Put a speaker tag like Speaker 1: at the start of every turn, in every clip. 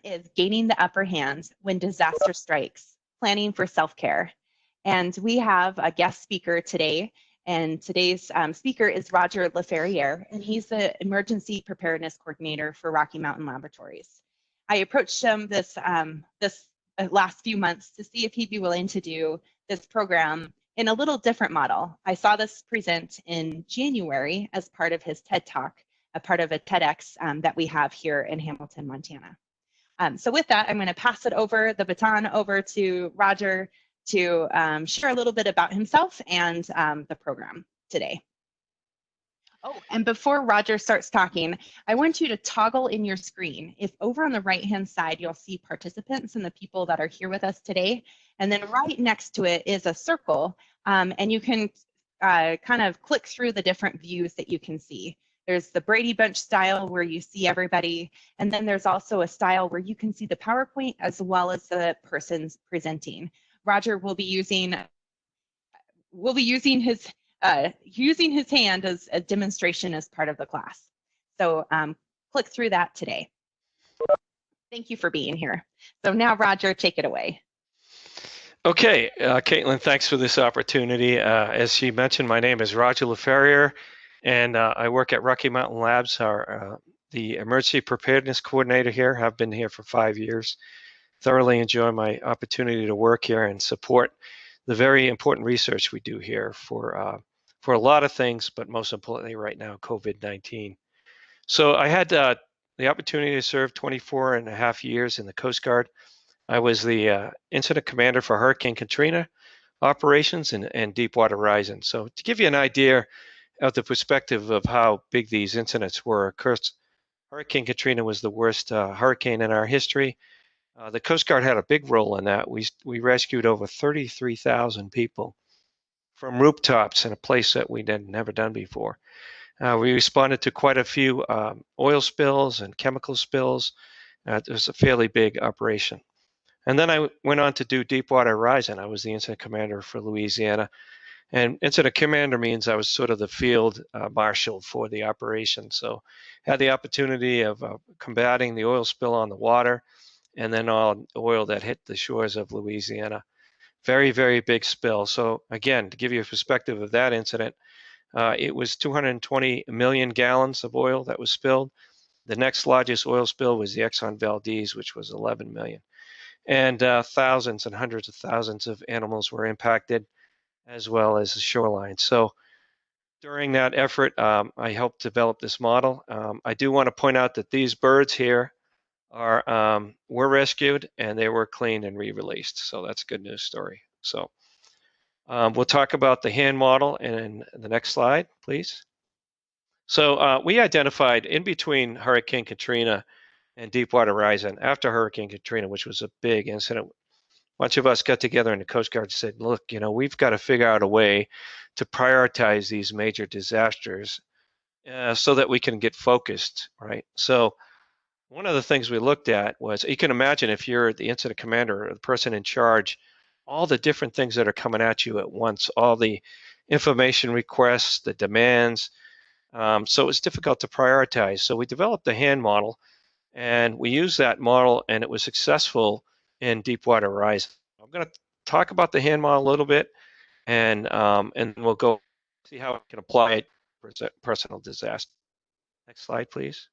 Speaker 1: is Gaining the Upper Hand When Disaster Strikes, Planning for Self-Care. And we have a guest speaker today. And today's speaker is Roger Laferriere, and he's the Emergency Preparedness Coordinator for Rocky Mountain Laboratories. I approached him this last few months to see if he'd be willing to do this program in a little different model. I saw this present in January as part of his TED Talk, a part of a TEDx that we have here in Hamilton, Montana. So with that, I'm going to pass the baton over to Roger to share a little bit about himself and the program today. Oh, and before Roger starts talking, I want you to toggle in your screen. If over on the right-hand side, you'll see participants and the people that are here with us today. And then right next to it is a circle, and you can kind of click through the different views that you can see. There's the Brady Bunch style where you see everybody, and then there's also a style where you can see the PowerPoint as well as the person's presenting. Roger will be using his hand as a demonstration as part of the class. So click through that today. Thank you for being here. So now, Roger, take it away.
Speaker 2: Okay, Caitlin, thanks for this opportunity. As she mentioned, my name is Roger Laferriere, and I work at Rocky Mountain Labs, the Emergency Preparedness Coordinator here. I've been here for 5 years. Thoroughly enjoy my opportunity to work here and support the very important research we do here for a lot of things, but most importantly right now, COVID-19. So I had the opportunity to serve 24 and a half years in the Coast Guard. I was the incident commander for Hurricane Katrina operations and Deepwater Horizon. So to give you an idea of the perspective of how big these incidents were, of course, Hurricane Katrina was the worst hurricane in our history. The Coast Guard had a big role in that. We rescued over 33,000 people from rooftops in a place that we had never done before. We responded to quite a few oil spills and chemical spills. It was a fairly big operation. And then I went on to do Deepwater Horizon. I was the incident commander for Louisiana. And incident commander means I was sort of the field marshal for the operation. So had the opportunity of combating the oil spill on the water and then all oil that hit the shores of Louisiana. Very, very big spill. So again, to give you a perspective of that incident, it was 220 million gallons of oil that was spilled. The next largest oil spill was the Exxon Valdez, which was 11 million. And thousands and hundreds of thousands of animals were impacted, as well as the shoreline. So during that effort, I helped develop this model. I do want to point out that these birds here were rescued and they were cleaned and re-released. So that's a good news story. So we'll talk about the hand model in the next slide, please. So we identified in between Hurricane Katrina and Deepwater Horizon, after Hurricane Katrina, which was a big incident, a bunch of us got together in the Coast Guard and said, look, we've got to figure out a way to prioritize these major disasters so that we can get focused, right? So one of the things we looked at was, you can imagine if you're the incident commander or the person in charge, all the different things that are coming at you at once, all the information requests, the demands. So it's difficult to prioritize. So we developed the hand model, and we used that model, and it was successful in Deepwater Horizon. I'm going to talk about the hand model a little bit, and we'll go see how it can apply it for personal disaster. Next slide, please.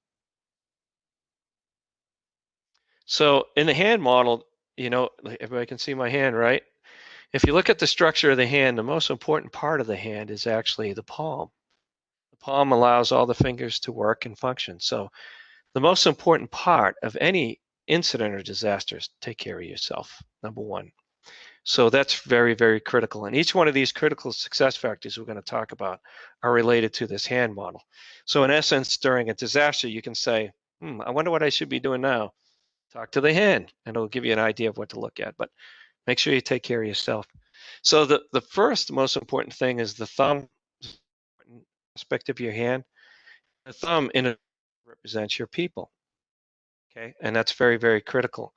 Speaker 2: So in the hand model, everybody can see my hand, right? If you look at the structure of the hand, the most important part of the hand is actually the palm. The palm allows all the fingers to work and function. So the most important part of any incident or disaster is take care of yourself, number one. So that's very, very critical. And each one of these critical success factors we're going to talk about are related to this hand model. So in essence, during a disaster, you can say, I wonder what I should be doing now. Talk to the hand, and it'll give you an idea of what to look at. But make sure you take care of yourself. So the first most important thing is the thumb aspect of your hand. The thumb represents your people. Okay, and that's very, very critical.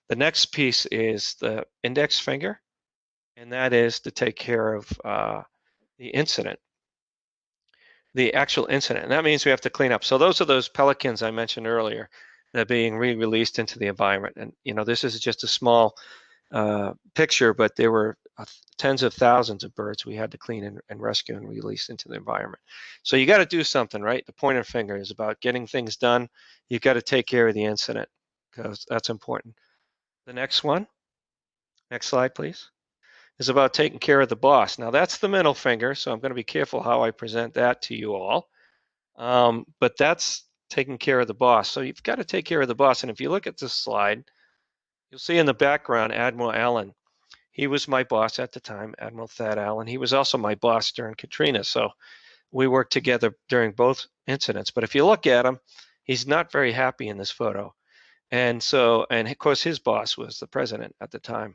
Speaker 2: The next piece is the index finger, and that is to take care of the incident, the actual incident. And that means we have to clean up. So those are those pelicans I mentioned earlier. that are being re-released into the environment. And this is just a small picture, but there were tens of thousands of birds we had to clean and rescue and release into the environment. So you got to do something, right? The pointer finger is about getting things done. You've got to take care of the incident because that's important. The next one, next slide, please, is about taking care of the boss. Now that's the middle finger, so I'm going to be careful how I present that to you all. But that's taking care of the boss. So you've got to take care of the boss. And if you look at this slide, you'll see in the background Admiral Allen. He was my boss at the time, Admiral Thad Allen. He was also my boss during Katrina. So we worked together during both incidents. But if you look at him, he's not very happy in this photo. And of course, his boss was the president at the time.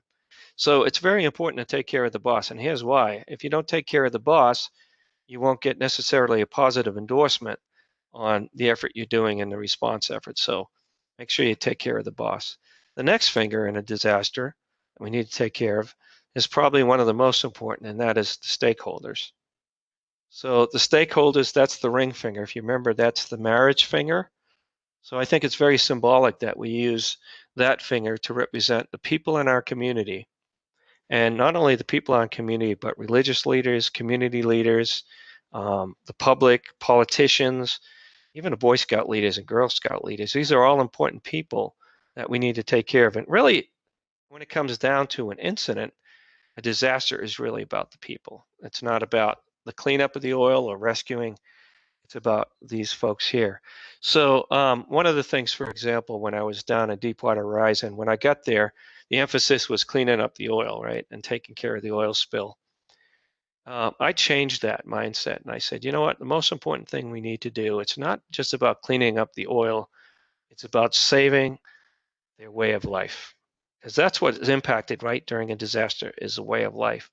Speaker 2: So it's very important to take care of the boss. And here's why. If you don't take care of the boss, you won't get necessarily a positive endorsement on the effort you're doing in the response effort. So make sure you take care of the boss. The next finger in a disaster that we need to take care of is probably one of the most important, and that is the stakeholders. So the stakeholders, that's the ring finger. If you remember, that's the marriage finger. So I think it's very symbolic that we use that finger to represent the people in our community. And not only the people in our community, but religious leaders, community leaders, the public, politicians, even the Boy Scout leaders and Girl Scout leaders. These are all important people that we need to take care of. And really, when it comes down to an incident, a disaster is really about the people. It's not about the cleanup of the oil or rescuing. It's about these folks here. So one of the things, for example, when I was down at Deepwater Horizon, when I got there, the emphasis was cleaning up the oil, right, and taking care of the oil spill. I changed that mindset and I said, you know what, the most important thing we need to do, it's not just about cleaning up the oil, it's about saving their way of life. Because that's what is impacted, right, during a disaster is the way of life.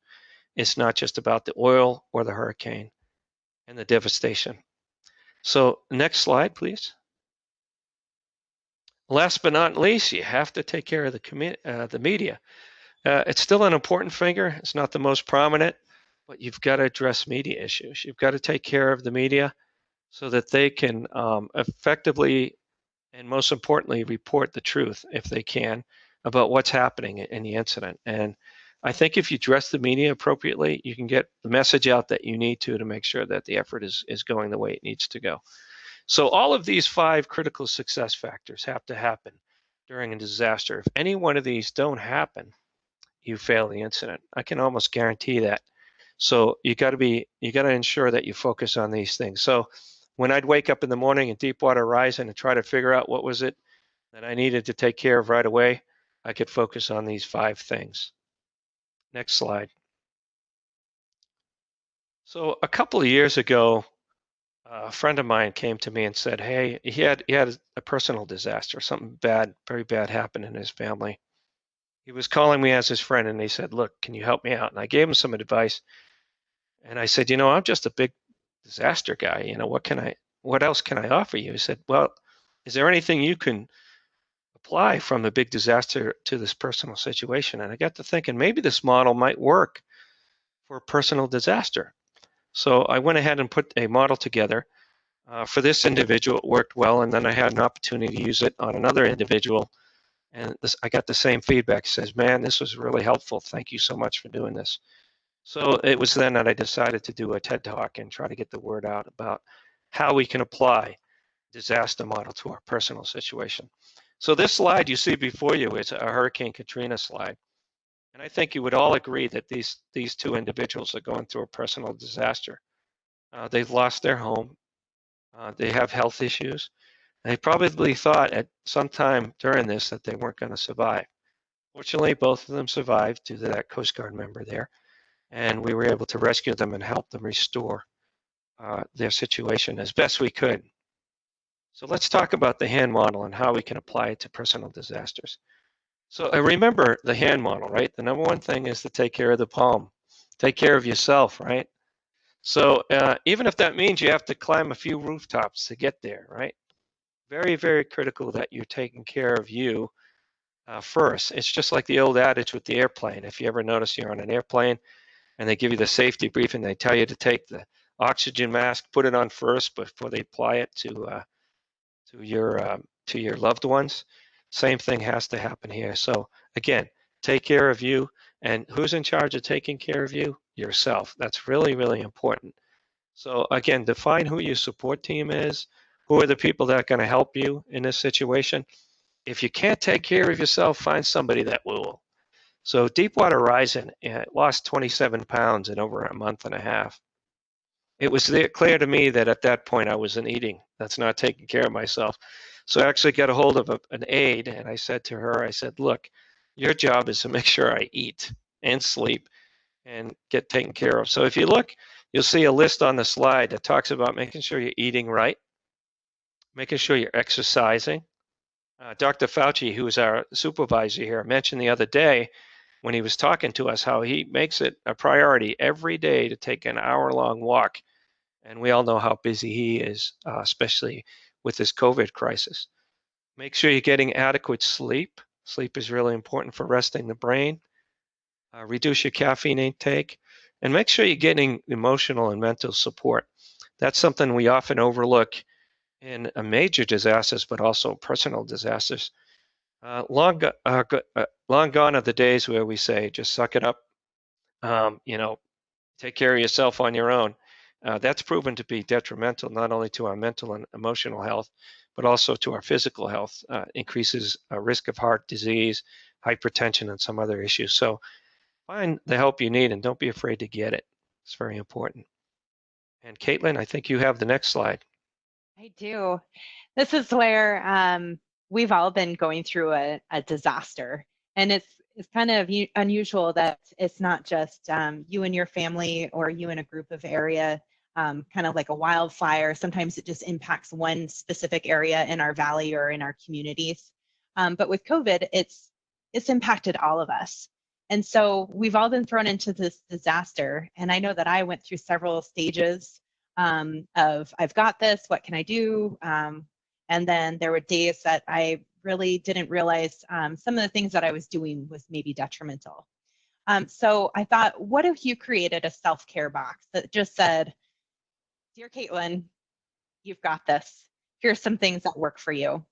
Speaker 2: It's not just about the oil or the hurricane and the devastation. So next slide, please. Last but not least, you have to take care of the media. It's still an important finger. It's not the most prominent, but you've got to address media issues. You've got to take care of the media so that they can effectively and most importantly report the truth, if they can, about what's happening in the incident. And I think if you address the media appropriately, you can get the message out that you need to make sure that the effort is going the way it needs to go. So all of these 5 critical success factors have to happen during a disaster. If any one of these don't happen, you fail the incident. I can almost guarantee that. So you got to ensure that you focus on these things. So when I'd wake up in the morning at Deepwater Horizon and try to figure out what was it that I needed to take care of right away, I could focus on these 5 things. Next slide. So a couple of years ago, a friend of mine came to me and said, hey, he had a personal disaster, something bad, very bad happened in his family. He was calling me as his friend and he said, look, can you help me out? And I gave him some advice. And I said, I'm just a big disaster guy. What else can I offer you? He said, well, is there anything you can apply from a big disaster to this personal situation? And I got to thinking, maybe this model might work for a personal disaster. So I went ahead and put a model together. For this individual, it worked well, and then I had an opportunity to use it on another individual, and I got the same feedback. It says, man, this was really helpful. Thank you so much for doing this. So it was then that I decided to do a TED Talk and try to get the word out about how we can apply disaster model to our personal situation. So this slide you see before you is a Hurricane Katrina slide. And I think you would all agree that these 2 individuals are going through a personal disaster. They've lost their home. They have health issues. They probably thought at some time during this that they weren't going to survive. Fortunately, both of them survived due to that Coast Guard member there. And we were able to rescue them and help them restore their situation as best we could. So let's talk about the hand model and how we can apply it to personal disasters. So remember the hand model, right? The number one thing is to take care of the palm. Take care of yourself, right? So even if that means you have to climb a few rooftops to get there, right? Very, very critical that you're taking care of you first. It's just like the old adage with the airplane. If you ever notice you're on an airplane and they give you the safety briefing, they tell you to take the oxygen mask, put it on first before they apply it to your to your loved ones. Same thing has to happen here. So again, take care of you. And who's in charge of taking care of you? Yourself. That's really, really important. So again, define who your support team is. Who are the people that are going to help you in this situation? If you can't take care of yourself, find somebody that will. So Deepwater Horizon lost 27 pounds in over a month and a half. It was clear to me that at that point I wasn't eating. That's not taking care of myself. So I actually got a hold of an aide, and I said to her, I said, look, your job is to make sure I eat and sleep and get taken care of. So if you look, you'll see a list on the slide that talks about making sure you're eating right, making sure you're exercising. Dr. Fauci, who is our supervisor here, mentioned the other day when he was talking to us how he makes it a priority every day to take an hour-long walk. And we all know how busy he is, especially with this COVID crisis. Make sure you're getting adequate sleep. Sleep is really important for resting the brain. Reduce your caffeine intake, and make sure you're getting emotional and mental support. That's something we often overlook in major disasters, but also personal disasters. Long gone are the days where we say, just suck it up, take care of yourself on your own. That's proven to be detrimental not only to our mental and emotional health, but also to our physical health. Increases risk of heart disease, hypertension, and some other issues. So find the help you need and don't be afraid to get it. It's very important. And Caitlin, I think you have the next slide.
Speaker 1: I do. This is where we've all been going through a disaster, and it's kind of unusual that it's not just you and your family or you in a group of area, kind of like a wildfire. Sometimes it just impacts one specific area in our valley or in our communities. But with COVID, it's impacted all of us. And so we've all been thrown into this disaster. And I know that I went through several stages of I've got this, what can I do? And then there were days that I really didn't realize some of the things that I was doing was maybe detrimental. So I thought, what if you created a self-care box that just said, Dear Caitlin, you've got this. Here's some things that work for you.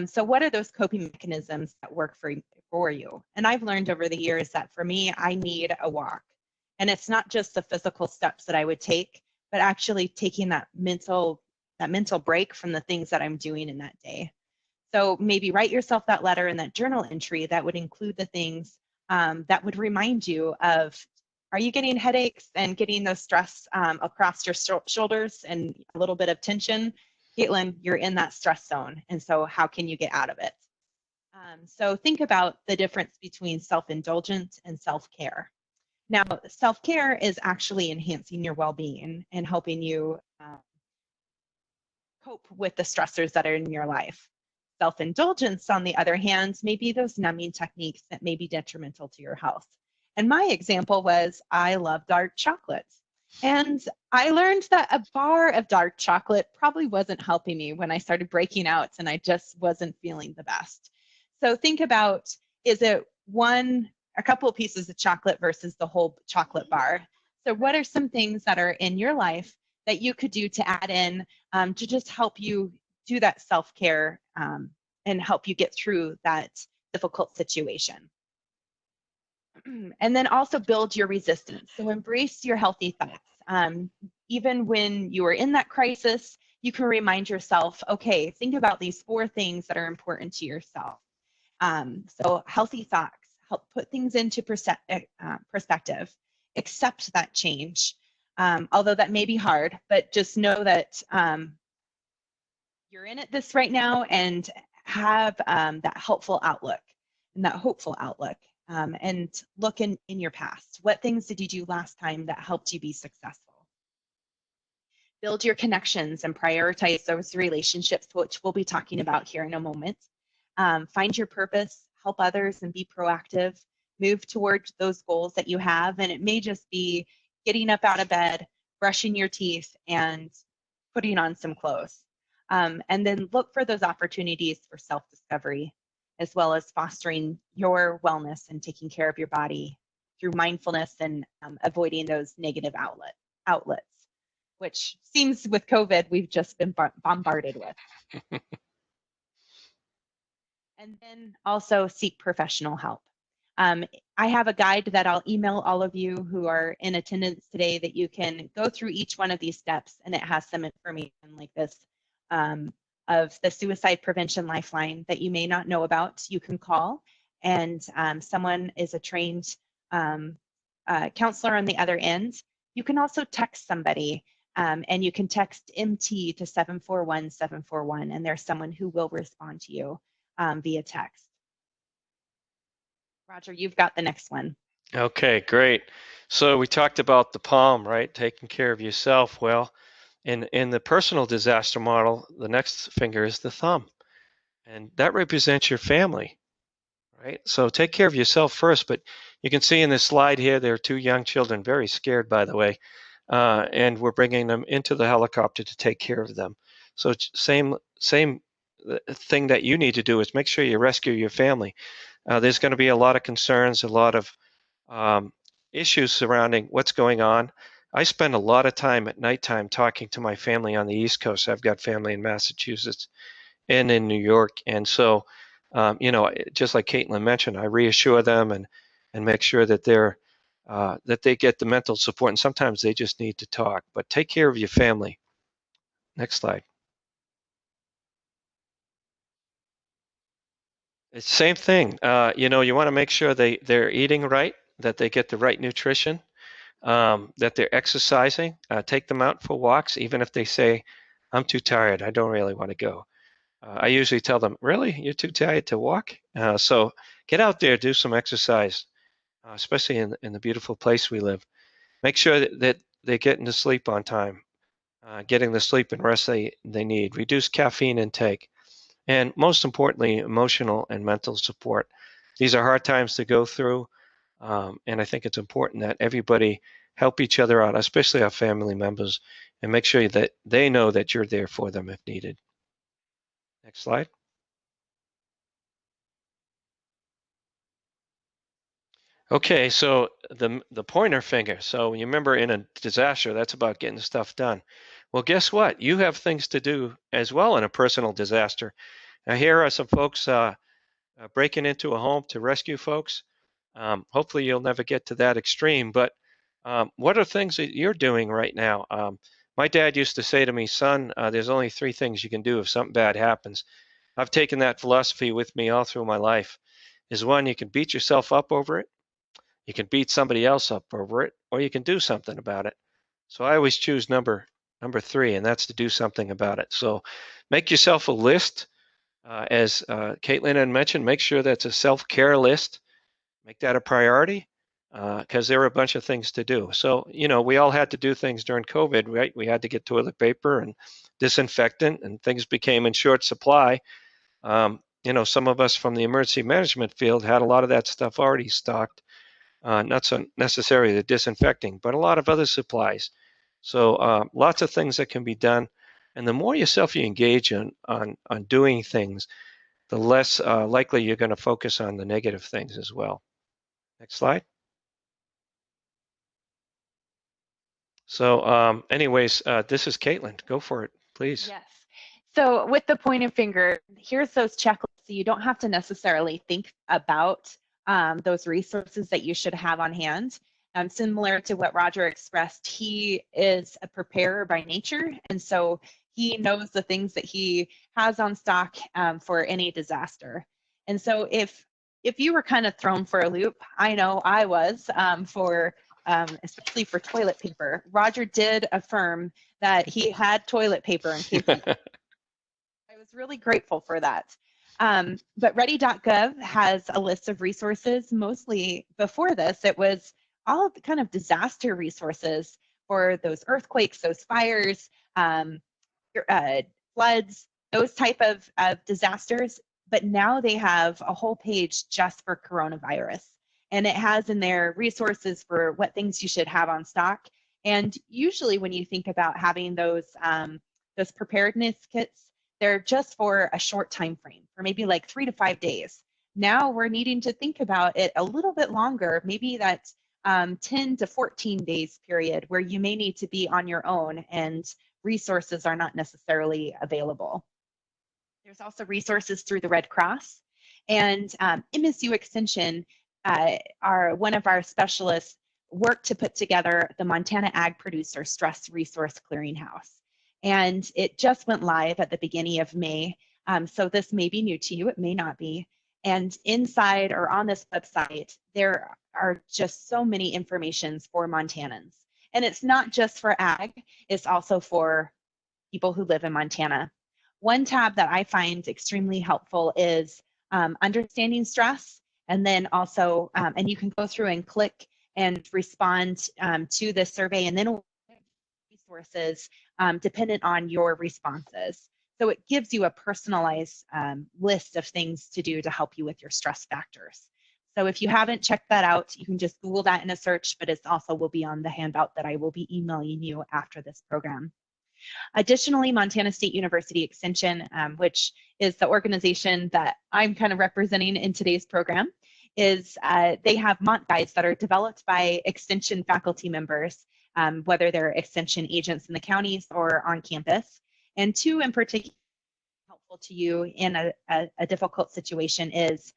Speaker 1: So what are those coping mechanisms that work for you? And I've learned over the years that for me, I need a walk. And it's not just the physical steps that I would take, but actually taking that mental break from the things that I'm doing in that day. So maybe write yourself that letter and that journal entry that would include the things that would remind you of, are you getting headaches and getting those stress across your shoulders and a little bit of tension? Caitlin, you're in that stress zone. And so how can you get out of it? So think about the difference between self-indulgence and self-care. Now, self-care is actually enhancing your well-being and helping you cope with the stressors that are in your life. Self-indulgence, on the other hand, may be those numbing techniques that may be detrimental to your health. And my example was I love dark chocolates. And I learned that a bar of dark chocolate probably wasn't helping me when I started breaking out and I just wasn't feeling the best. So think about, is it a couple of pieces of chocolate versus the whole chocolate bar? So what are some things that are in your life that you could do to add in to just help you do that self-care and help you get through that difficult situation? And then also build your resistance. So embrace your healthy thoughts. Even when you are in that crisis, you can remind yourself, okay, think about these 4 things that are important to yourself. So healthy thoughts help put things into perspective, accept that change, although that may be hard, but just know that you're in it this right now and have that helpful outlook and that hopeful outlook. And look in your past. What things did you do last time that helped you be successful? Build your connections and prioritize those relationships, which we'll be talking about here in a moment. Find your purpose, help others, and be proactive. Move towards those goals that you have. And it may just be getting up out of bed, brushing your teeth, and putting on some clothes. And then look for those opportunities for self-discovery, as well as fostering your wellness and taking care of your body through mindfulness and avoiding those negative outlets, which seems with COVID, we've just been bombarded with. And then also seek professional help. I have a guide that I'll email all of you who are in attendance today that you can go through each one of these steps, and it has some information like this of the suicide prevention lifeline that you may not know about. You can call, and someone is a trained counselor on the other end. You can also text somebody, and you can text MT to 741-741, and there's someone who will respond to you via text. Roger, you've got the next one.
Speaker 2: Okay, great. So we talked about the palm, right? Taking care of yourself. Well, in the personal disaster model, the next finger is the thumb, and that represents your family, right? So take care of yourself first. But you can see in this slide here, there are two young children, very scared, by the way, and we're bringing them into the helicopter to take care of them. So same thing that you need to do is make sure you rescue your family. There's going to be a lot of concerns, a lot of issues surrounding what's going on. I spend a lot of time at nighttime talking to my family on the East Coast. I've got family in Massachusetts and in New York, and so just like Caitlin mentioned, I reassure them and make sure that that they get the mental support. And sometimes they just need to talk. But take care of your family. Next slide. It's the same thing. You want to make sure they're eating right, that they get the right nutrition, that they're exercising. Take them out for walks, even if they say, "I'm too tired. I don't really want to go." I usually tell them, "Really? You're too tired to walk?" So get out there, do some exercise, especially in the beautiful place we live. Make sure that they get into sleep on time, getting the sleep and rest they need. Reduce caffeine intake. And most importantly, emotional and mental support. These are hard times to go through, and I think it's important that everybody help each other out, especially our family members, and make sure that they know that you're there for them if needed. Next slide. Okay, so the pointer finger. So you remember in a disaster, that's about getting stuff done. Well, guess what? You have things to do as well in a personal disaster. Now, here are some folks breaking into a home to rescue folks. Hopefully you'll never get to that extreme, but what are things that you're doing right now? My dad used to say to me, "Son, there's only three things you can do if something bad happens." I've taken that philosophy with me all through my life. Is one, you can beat yourself up over it, you can beat somebody else up over it, or you can do something about it. So I always choose number three, and that's to do something about it. So make yourself a list. As Caitlin had mentioned, make sure that's a self-care list. Make that a priority because there are a bunch of things to do. So, we all had to do things during COVID, right? We had to get toilet paper and disinfectant, and things became in short supply. Some of us from the emergency management field had a lot of that stuff already stocked, not so necessarily the disinfecting, but a lot of other supplies. So lots of things that can be done. And the more yourself you engage on doing things, the less likely you're going to focus on the negative things as well. Next slide. So anyways, this is Caitlin. Go for it, please.
Speaker 1: Yes. So with the pointer finger, here's those checklists. So you don't have to necessarily think about those resources that you should have on hand. Similar to what Roger expressed, he is a preparer by nature. And so he knows the things that he has on stock for any disaster. And so if you were kind of thrown for a loop, I know I was especially for toilet paper. Roger did affirm that he had toilet paper in case I was really grateful for that. But ready.gov has a list of resources. Mostly before this, it was all of the kind of disaster resources for those earthquakes, those fires, floods, those type of disasters. But now they have a whole page just for coronavirus. And it has in there resources for what things you should have on stock. And usually when you think about having those preparedness kits, they're just for a short time frame, for maybe like 3 to 5 days. Now we're needing to think about it a little bit longer, maybe that 10 to 14 days period where you may need to be on your own and resources are not necessarily available. There's also resources through the Red Cross. And MSU Extension are one of our specialists work to put together the Montana Ag Producer Stress Resource Clearinghouse. And it just went live at the beginning of May. So this may be new to you, it may not be. And inside or on this website, there are just so many informations for Montanans. And it's not just for ag, it's also for people who live in Montana. One tab that I find extremely helpful is understanding stress. And then also, and you can go through and click and respond to the survey, and then resources dependent on your responses. So it gives you a personalized list of things to do to help you with your stress factors. So if you haven't checked that out, you can just Google that in a search, but it also will be on the handout that I will be emailing you after this program. Additionally, Montana State University Extension, which is the organization that I'm kind of representing in today's program, is they have Mont guides that are developed by Extension faculty members, whether they're Extension agents in the counties or on campus. And two in particular helpful to you in a difficult situation is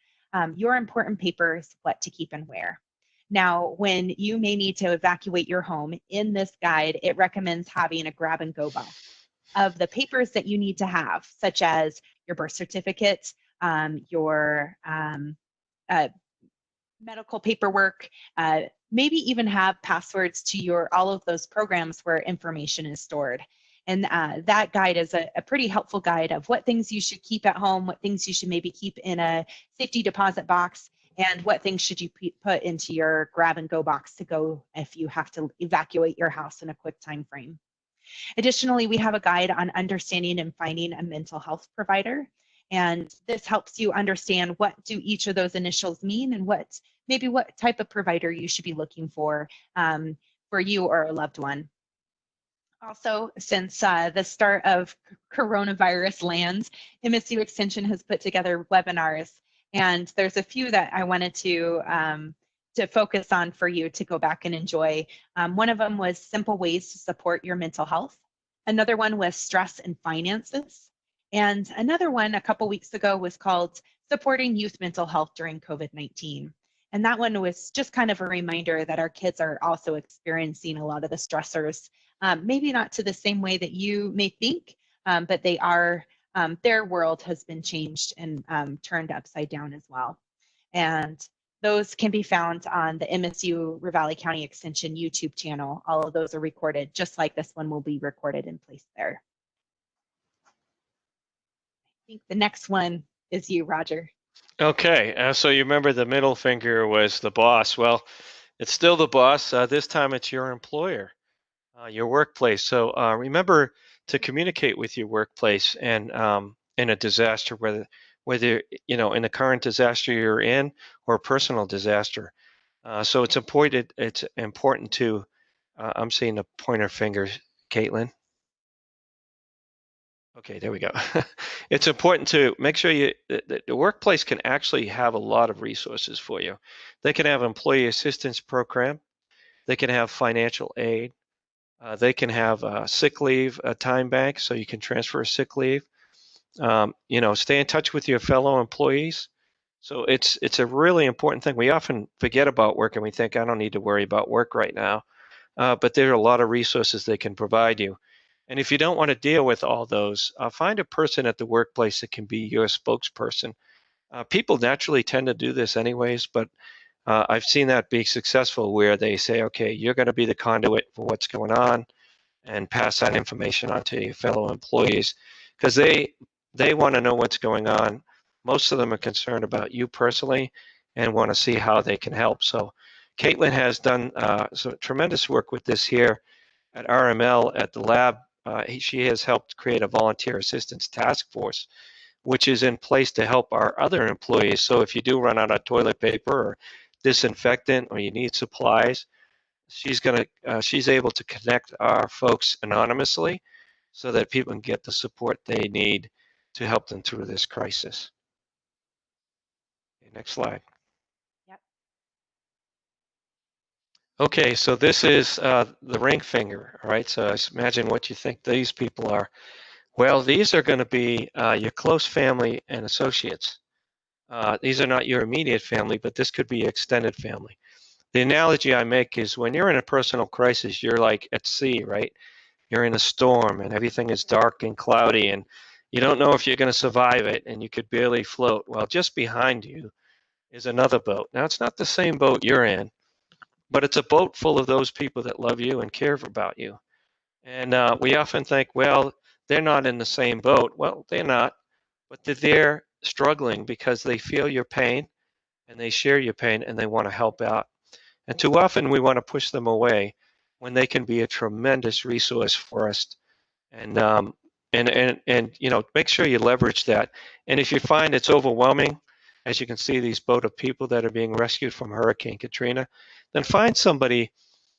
Speaker 1: your important papers, what to keep and where. Now, when you may need to evacuate your home, in this guide, it recommends having a grab and go box of the papers that you need to have, such as your birth certificate, your medical paperwork, maybe even have passwords to all of those programs where information is stored. And that guide is a pretty helpful guide of what things you should keep at home, what things you should maybe keep in a safety deposit box, and what things should you put into your grab and go box to go if you have to evacuate your house in a quick time frame. Additionally, we have a guide on understanding and finding a mental health provider. And this helps you understand what do each of those initials mean and what type of provider you should be looking for you or a loved one. Also, since the start of coronavirus lands, MSU Extension has put together webinars, and there's a few that I wanted to focus on for you to go back and enjoy. One of them was simple ways to support your mental health. Another one was stress and finances. And another one a couple weeks ago was called Supporting Youth Mental Health During COVID-19. And that one was just kind of a reminder that our kids are also experiencing a lot of the stressors, maybe not to the same way that you may think, but they are, their world has been changed and turned upside down as well. And those can be found on the MSU Ravalli County Extension YouTube channel. All of those are recorded, just like this one will be recorded and placed there. I think the next one is you, Roger.
Speaker 2: Okay, so you remember the middle finger was the boss. Well, it's still the boss. This time it's your employer, your workplace. So remember to communicate with your workplace and in a disaster, whether you know in the current disaster you're in or a personal disaster. So it's important. It's important to. I'm seeing the pointer fingers, Caitlin. Okay, there we go. It's important to make sure the workplace can actually have a lot of resources for you. They can have employee assistance program. They can have financial aid. They can have sick leave, a time bank, so you can transfer sick leave. You know, stay in touch with your fellow employees. So it's a really important thing. We often forget about work and we think, I don't need to worry about work right now. But there are a lot of resources they can provide you. And if you don't want to deal with all those, find a person at the workplace that can be your spokesperson. People naturally tend to do this anyways, but I've seen that be successful where they say, okay, you're going to be the conduit for what's going on and pass that information on to your fellow employees because they want to know what's going on. Most of them are concerned about you personally and want to see how they can help. So Caitlin has done some tremendous work with this here at RML at the lab. She has helped create a volunteer assistance task force, which is in place to help our other employees. So if you do run out of toilet paper or disinfectant or you need supplies, she's able to connect our folks anonymously so that people can get the support they need to help them through this crisis. Okay, next slide.
Speaker 1: Yep.
Speaker 2: Okay, so this is the ring finger, all right? So imagine what you think these people are. Well, these are going to be your close family and associates. These are not your immediate family, but this could be extended family. The analogy I make is when you're in a personal crisis, you're like at sea, right? You're in a storm and everything is dark and cloudy and you don't know if you're going to survive it and you could barely float. Well, just behind you is another boat. Now, it's not the same boat you're in, but it's a boat full of those people that love you and care about you. And we often think, well, they're not in the same boat. Well, they're not, but they're there struggling because they feel your pain and they share your pain and they want to help out. And too often we want to push them away when they can be a tremendous resource for us. And make sure you leverage that. And if you find it's overwhelming, as you can see these boat of people that are being rescued from Hurricane Katrina, then find somebody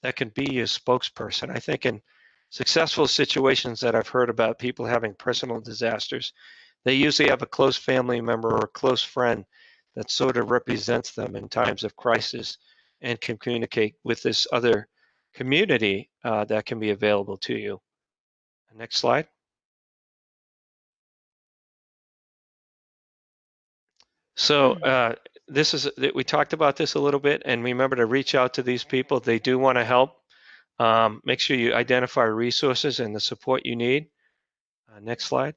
Speaker 2: that can be your spokesperson. I think in successful situations that I've heard about people having personal disasters, they usually have a close family member or a close friend that sort of represents them in times of crisis and can communicate with this other community that can be available to you. Next slide. So we talked about this a little bit, and remember to reach out to these people. They do want to help. Make sure you identify resources and the support you need. Next slide.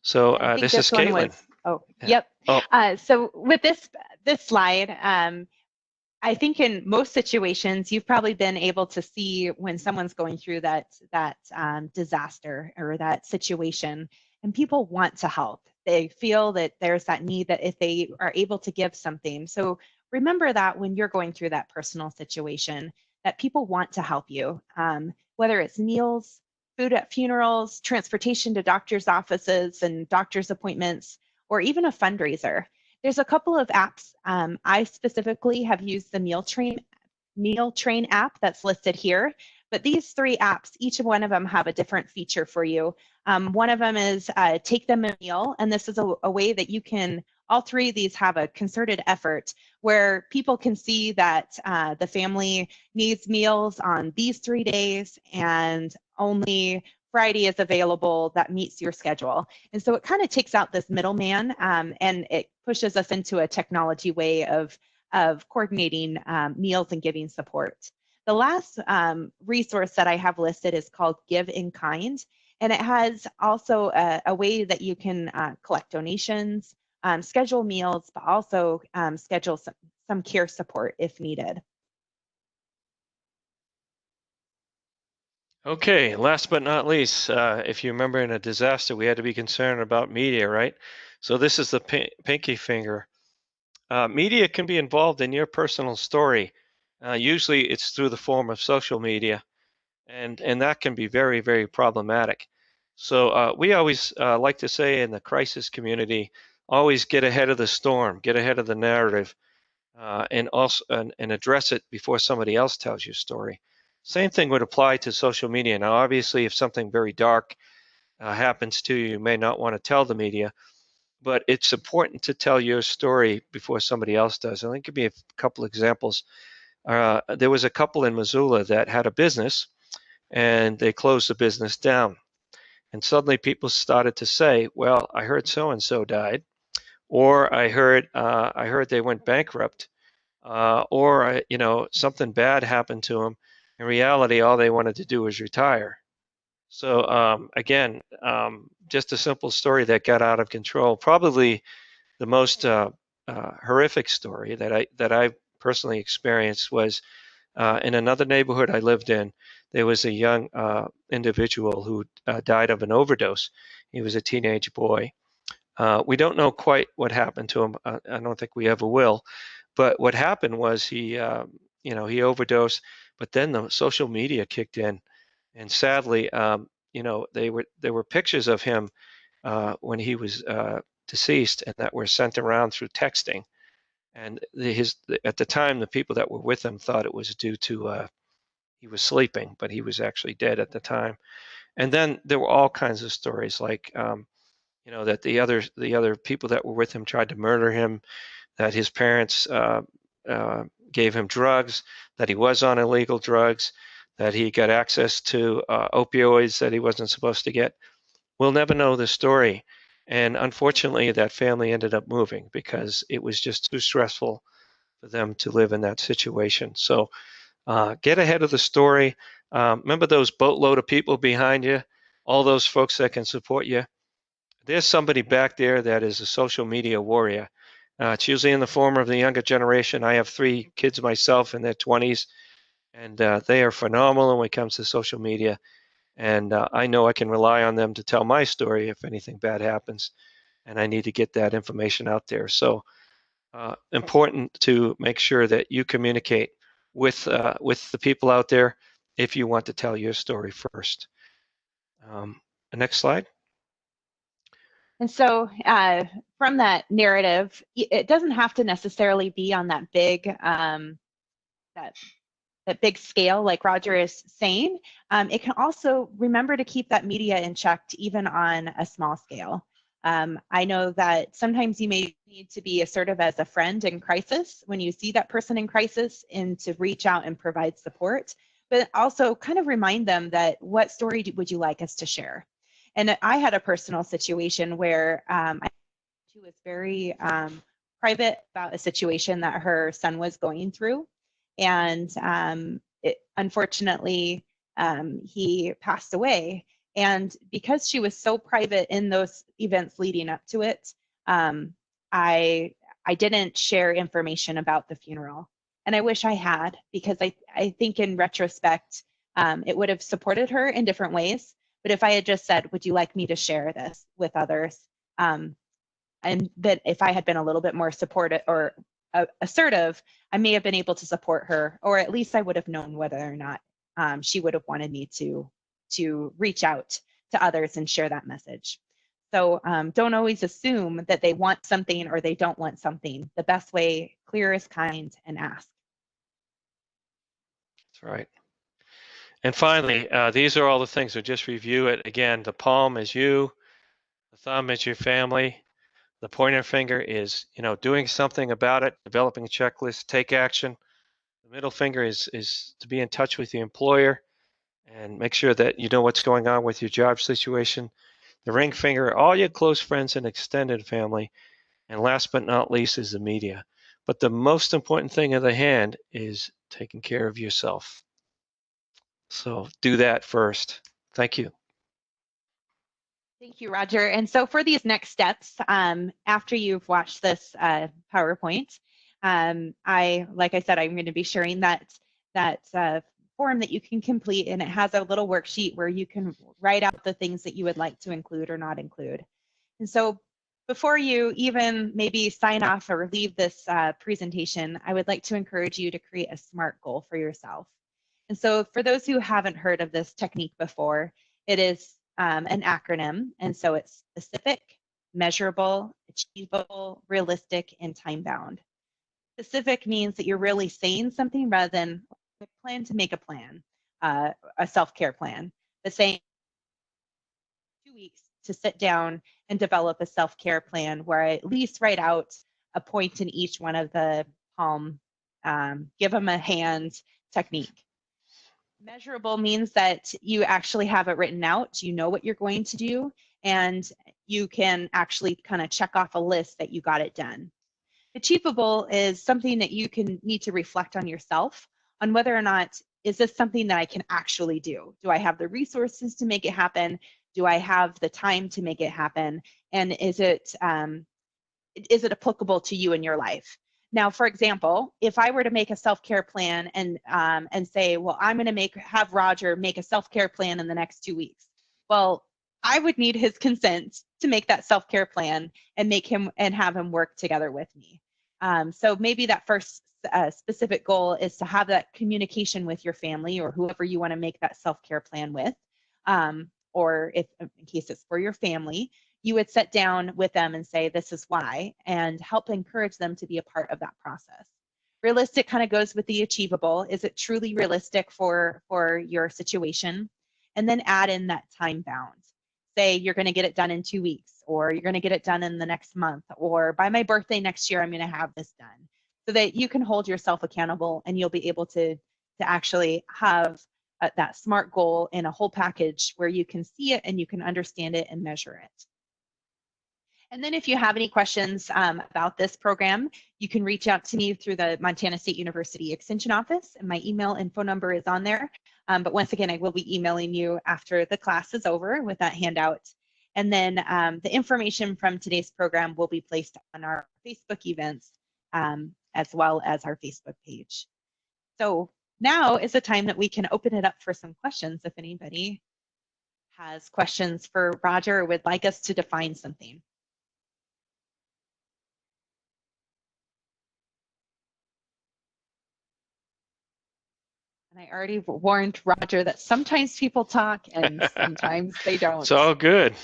Speaker 2: So this is Caitlin.
Speaker 1: Yep. So with this slide, I think in most situations, you've probably been able to see when someone's going through that disaster or that situation, and people want to help. They feel that there's that need that if they are able to give something. So remember that when you're going through that personal situation, that people want to help you, whether it's meals, food at funerals, transportation to doctor's offices and doctor's appointments, or even a fundraiser. There's a couple of apps. I specifically have used the Meal Train app that's listed here. But these three apps, each one of them have a different feature for you. One of them is Take Them a Meal, and this is a way that you can, all three of these have a concerted effort where people can see that the family needs meals on these 3 days and only Friday is available that meets your schedule. And so it kind of takes out this middleman and it pushes us into a technology way of coordinating meals and giving support. The last resource that I have listed is called Give in Kind, and it has also a way that you can collect donations, schedule meals, but also schedule some care support if needed.
Speaker 2: Okay, last but not least, if you remember in a disaster, we had to be concerned about media, right? So this is the pinky finger. Media can be involved in your personal story. Usually it's through the form of social media, and that can be very, very problematic. So we always like to say in the crisis community, always get ahead of the storm, get ahead of the narrative, and also and address it before somebody else tells your story. Same thing would apply to social media. Now, obviously, if something very dark happens to you, you may not want to tell the media, but it's important to tell your story before somebody else does. And I'll give you a couple examples. There was a couple in Missoula that had a business, and they closed the business down. And suddenly people started to say, well, I heard so-and-so died, or I heard they went bankrupt, or something bad happened to them. In reality, all they wanted to do was retire. So again, just a simple story that got out of control. Probably the most horrific story that I personally experienced was in another neighborhood I lived in. There was a young individual who died of an overdose. He was a teenage boy. We don't know quite what happened to him. I don't think we ever will. But what happened was he overdosed. But then the social media kicked in, and sadly, there were pictures of him when he was deceased, and that were sent around through texting. And at the time, the people that were with him thought it was due to he was sleeping, but he was actually dead at the time. And then there were all kinds of stories like that the other people that were with him tried to murder him, that his parents gave him drugs, that he was on illegal drugs, that he got access to opioids that he wasn't supposed to get. We'll never know the story. And unfortunately, that family ended up moving because it was just too stressful for them to live in that situation. So get ahead of the story. Remember those boatload of people behind you, all those folks that can support you. There's somebody back there that is a social media warrior. It's usually in the form of the younger generation. I have 3 kids myself in their 20s, and they are phenomenal when it comes to social media. And I know I can rely on them to tell my story if anything bad happens, and I need to get that information out there. So important to make sure that you communicate with the people out there if you want to tell your story first. Next slide.
Speaker 1: And so from that narrative, it doesn't have to necessarily be on that big that big scale like Roger is saying. It can also remember to keep that media in check even on a small scale. I know that sometimes you may need to be assertive as a friend in crisis when you see that person in crisis and to reach out and provide support, but also kind of remind them that what story would you like us to share? And I had a personal situation where I was very private about a situation that her son was going through. And unfortunately, he passed away. And because she was so private in those events leading up to it, I didn't share information about the funeral. And I wish I had, because I think in retrospect, it would have supported her in different ways. But if I had just said, would you like me to share this with others? And that if I had been a little bit more supportive or assertive, I may have been able to support her, or at least I would have known whether or not she would have wanted me to reach out to others and share that message. So don't always assume that they want something or they don't want something. The best way, clear as kind, and ask.
Speaker 2: That's right. And finally, these are all the things. So just review it again. The palm is you, the thumb is your family, the pointer finger is, doing something about it, developing a checklist, take action. The middle finger is to be in touch with the employer and make sure that you know what's going on with your job situation. The ring finger, all your close friends and extended family. And last but not least is the media. But the most important thing of the hand is taking care of yourself. So do that first. Thank you.
Speaker 1: Thank you, Roger. And so for these next steps, after you've watched this PowerPoint, like I said, I'm going to be sharing that form that you can complete, and it has a little worksheet where you can write out the things that you would like to include or not include. And so before you even maybe sign off or leave this presentation, I would like to encourage you to create a SMART goal for yourself. And so for those who haven't heard of this technique before, it is an acronym. And so it's specific, measurable, achievable, realistic, and time-bound. Specific means that you're really saying something rather than plan to make a plan, a self-care plan. But saying 2 weeks to sit down and develop a self-care plan where I at least write out a point in each one of the palm, give them a hand technique. Measurable means that you actually have it written out, you know what you're going to do, and you can actually kind of check off a list that you got it done. Achievable is something that you can need to reflect on yourself on whether or not, is this something that I can actually do? Do I have the resources to make it happen? Do I have the time to make it happen? And is it applicable to you in your life? Now, for example, if I were to make a self-care plan and say, well, I'm going to have Roger make a self-care plan in the next 2 weeks. Well, I would need his consent to make that self-care plan and have him work together with me. So maybe that first specific goal is to have that communication with your family or whoever you want to make that self-care plan with. Or if in case it's for your family, you would sit down with them and say, this is why, and help encourage them to be a part of that process. Realistic kind of goes with the achievable. Is it truly realistic for your situation? And then add in that time bound. Say you're going to get it done in 2 weeks, or you're going to get it done in the next month, or by my birthday next year, I'm going to have this done, so that you can hold yourself accountable and you'll be able to actually have that SMART goal in a whole package where you can see it and you can understand it and measure it. And then if you have any questions about this program, you can reach out to me through the Montana State University Extension Office, and my email and phone number is on there. But once again, I will be emailing you after the class is over with that handout. And then the information from today's program will be placed on our Facebook events as well as our Facebook page. So now is the time that we can open it up for some questions if anybody has questions for Roger or would like us to define something. And I already warned Roger that sometimes people talk and sometimes they don't.
Speaker 2: It's all good.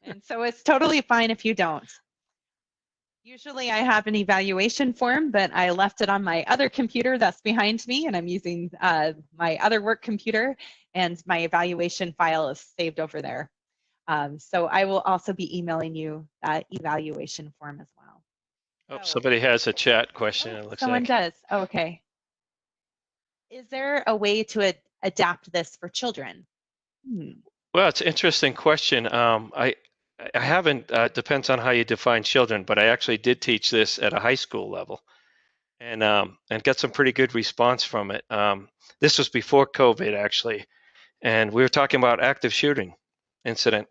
Speaker 1: And so it's totally fine if you don't. Usually I have an evaluation form, but I left it on my other computer that's behind me, and I'm using my other work computer, and my evaluation file is saved over there. So I will also be emailing you that evaluation form as well.
Speaker 2: Oh, somebody has a chat question, it looks
Speaker 1: someone
Speaker 2: like.
Speaker 1: Someone does. Oh, okay. Is there a way to adapt this for children?
Speaker 2: Well, it's an interesting question. I haven't, depends on how you define children, but I actually did teach this at a high school level and got some pretty good response from it. This was before COVID, actually, and we were talking about active shooting incident.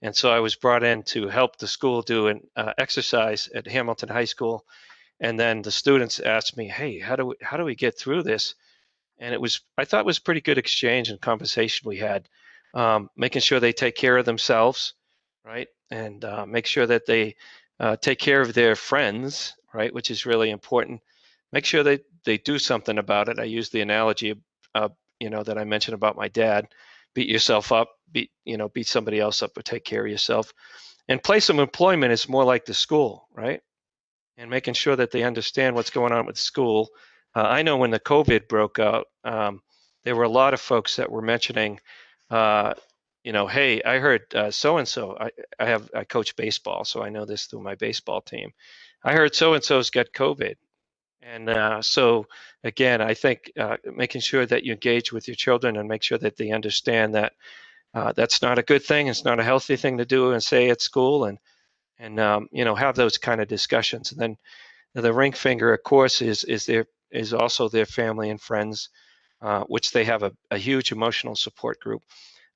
Speaker 2: And so I was brought in to help the school do an exercise at Hamilton High School. And then the students asked me, hey, how do we get through this? And I thought it was pretty good exchange and conversation we had, making sure they take care of themselves, right? And make sure that they take care of their friends, right? Which is really important. Make sure they do something about it. I use the analogy, that I mentioned about my dad. Beat yourself up, beat somebody else up, or take care of yourself. And place of employment is more like the school, right? And making sure that they understand what's going on with school. I know when the COVID broke out, there were a lot of folks that were mentioning, hey, I heard so-and-so, I coach baseball, so I know this through my baseball team. I heard so-and-so's got COVID. And so again, I think making sure that you engage with your children and make sure that they understand that that's not a good thing. It's not a healthy thing to do and say at school, and have those kind of discussions. And then the ring finger, of course, is also their family and friends, which they have a huge emotional support group.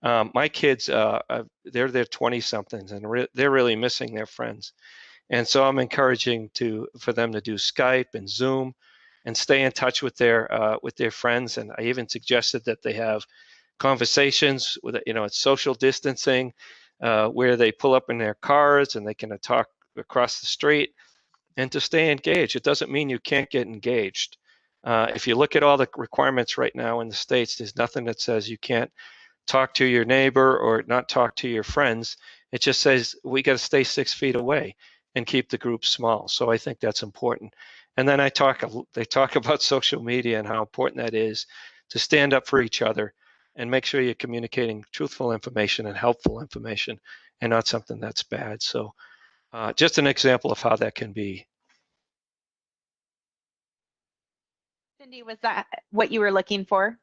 Speaker 2: My kids, they're 20-somethings, and they're really missing their friends. And so I'm encouraging for them to do Skype and Zoom and stay in touch with their friends. And I even suggested that they have conversations with, it's social distancing, where they pull up in their cars and they can talk across the street, and to stay engaged. It doesn't mean you can't get engaged. If you look at all the requirements right now in the States, there's nothing that says you can't talk to your neighbor or not talk to your friends. It just says we got to stay 6 feet away and keep the group small. So I think that's important. And then they talk about social media and how important that is to stand up for each other and make sure you're communicating truthful information and helpful information and not something that's bad. So just an example of how that can be.
Speaker 1: Cindy, was that what you were looking for?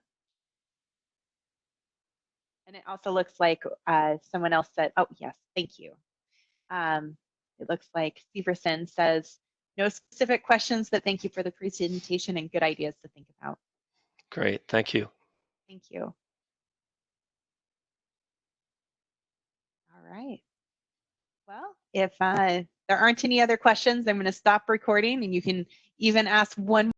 Speaker 1: And it also looks like someone else said, oh, yes, thank you. It looks like Severson says, no specific questions, but thank you for the presentation and good ideas to think about.
Speaker 2: Great, thank you.
Speaker 1: Thank you. All right. Well, if there aren't any other questions, I'm going to stop recording, and you can even ask one